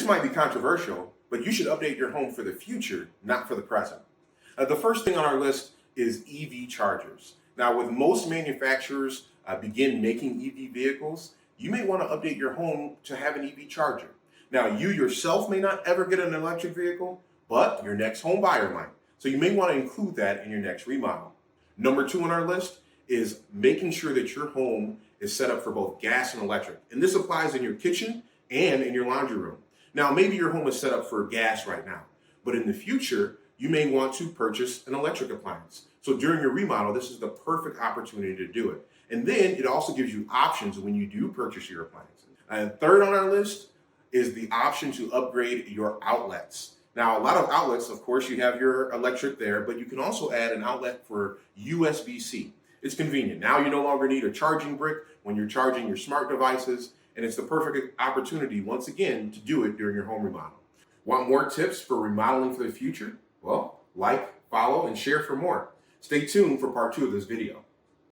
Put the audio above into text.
This might be controversial, but you should update your home for the future, not for the present. The first thing on our list is EV chargers. Now, with most manufacturers begin making EV vehicles, you may want to update your home to have an EV charger. Now, you yourself may not ever get an electric vehicle, but your next home buyer might. So you may want to include that in your next remodel. Number 2 on our list is making sure that your home is set up for both gas and electric. And this applies in your kitchen and in your laundry room. Now, maybe your home is set up for gas right now, but in the future, you may want to purchase an electric appliance. So during your remodel, this is the perfect opportunity to do it. And then it also gives you options when you do purchase your appliances. And third on our list is the option to upgrade your outlets. Now, a lot of outlets, of course, you have your electric there, but you can also add an outlet for USB-C. It's convenient. Now you no longer need a charging brick when you're charging your smart devices, and it's the perfect opportunity, once again, to do it during your home remodel. Want more tips for remodeling for the future? Well, like, follow, and share for more. Stay tuned for part 2 of this video.